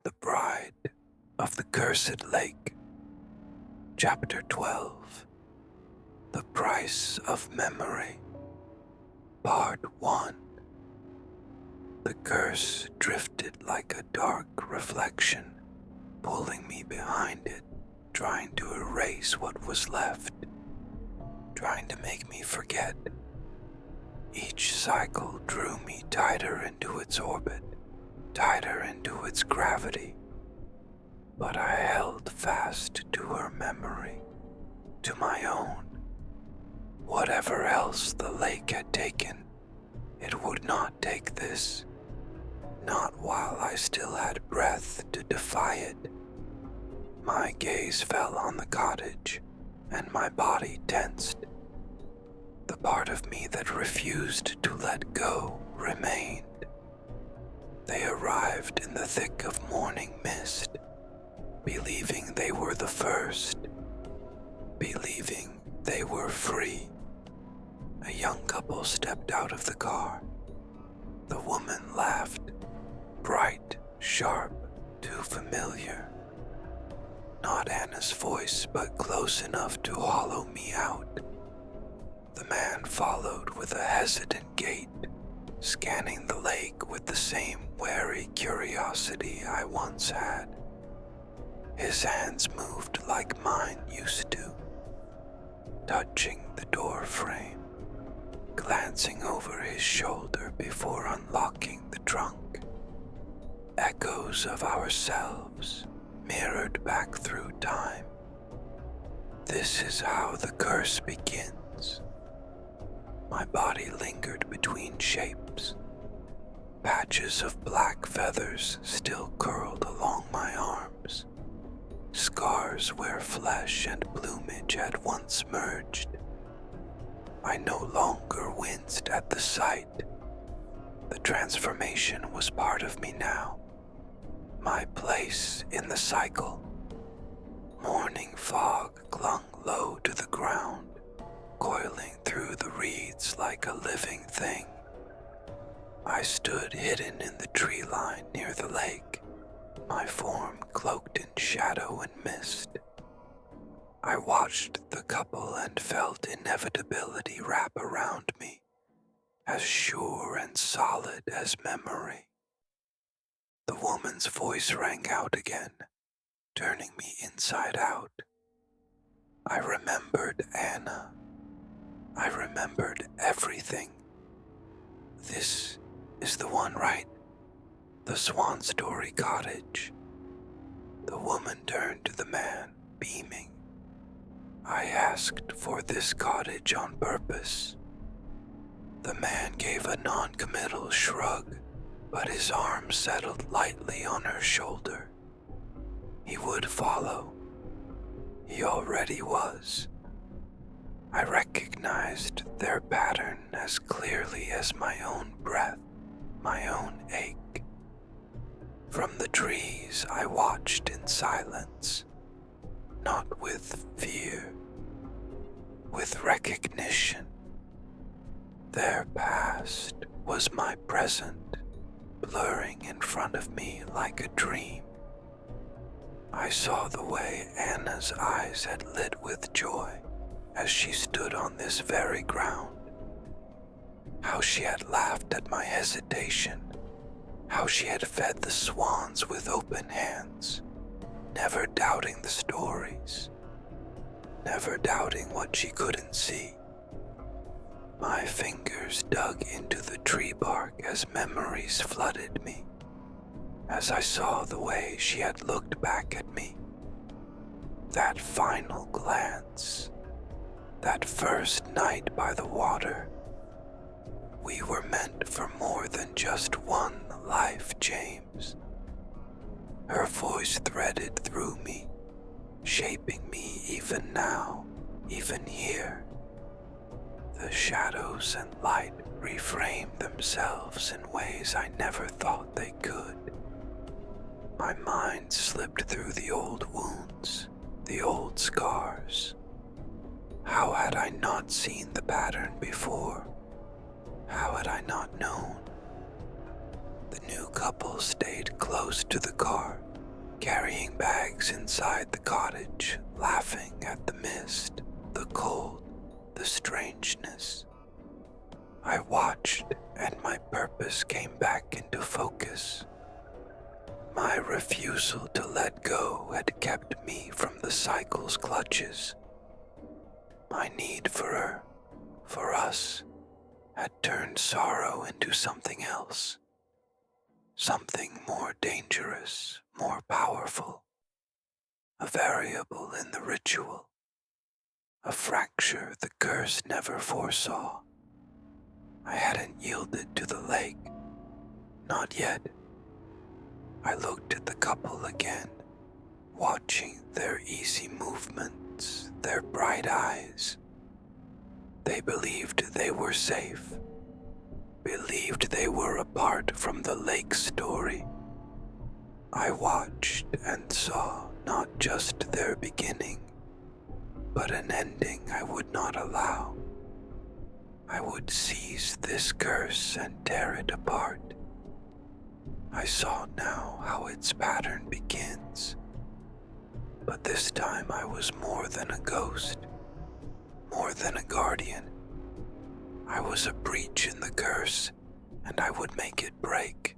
The Bride of the Cursed Lake. Chapter 12. The Price of Memory. Part 1. The curse drifted like a dark reflection, pulling me behind it, trying to erase what was left, trying to make me forget. Each cycle drew me tighter into its orbit, tighter into its gravity. But I held fast to her memory, to my own. Whatever else the lake had taken, it would not take this. Not while I still had breath to defy it. My gaze fell on the cottage, and my body tensed. The part of me that refused to let go remained. They arrived in the thick of morning mist, believing they were the first, believing they were free. A young couple stepped out of the car. The woman laughed, bright, sharp, too familiar. Not Anna's voice, but close enough to hollow me out. The man followed with a hesitant gait, scanning the lake with the same wary curiosity I once had. His hands moved like mine used to, touching the door frame, glancing over his shoulder before unlocking the trunk. Echoes of ourselves mirrored back through time. This is how the curse begins. My body lingered between shapes. Patches of black feathers still curled along my arms. Scars where flesh and plumage had once merged. I no longer winced at the sight. The transformation was part of me now. My place in the cycle. Morning fog clung low to the ground, coiling through the reeds like a living thing. I stood hidden in the tree line near the lake, my form cloaked in shadow and mist. I watched the couple and felt inevitability wrap around me, as sure and solid as memory. The woman's voice rang out again, turning me inside out. I remembered Anna. I remembered everything. This is the one, right? The Swan Story cottage. The woman turned to the man, beaming. I asked for this cottage on purpose. The man gave a non-committal shrug, but his arm settled lightly on her shoulder. He would follow. He already was. I recognized their pattern as clearly as my own breath, my own ache. From the trees I watched in silence, not with fear, with recognition. Their past was my present, blurring in front of me like a dream. I saw the way Anna's eyes had lit with joy as she stood on this very ground. How she had laughed at my hesitation, how she had fed the swans with open hands, never doubting the stories, never doubting what she couldn't see. My fingers dug into the tree bark as memories flooded me, as I saw the way she had looked back at me. That final glance, that first night by the water. We were meant for more than just one life, James. Her voice threaded through me, shaping me even now, even here. The shadows and light reframed themselves in ways I never thought they could. My mind slipped through the old wounds, the old scars. How had I not seen the pattern before? How had I not known? The new couple stayed close to the car, carrying bags inside the cottage, laughing at the mist, the cold, the strangeness. I watched, and my purpose came back into focus. My refusal to let go had kept me from the cycle's clutches. My need for her, for us, had turned sorrow into something else. Something more dangerous, more powerful. A variable in the ritual. A fracture the curse never foresaw. I hadn't yielded to the lake. Not yet. I looked at the couple again, watching their easy movements, their bright eyes. They believed they were safe, believed they were apart from the lake story. I watched and saw not just their beginning, but an ending I would not allow. I would seize this curse and tear it apart. I saw now how its pattern begins. But this time I was more than a ghost, more than a guardian. I was a breach in the curse, and I would make it break.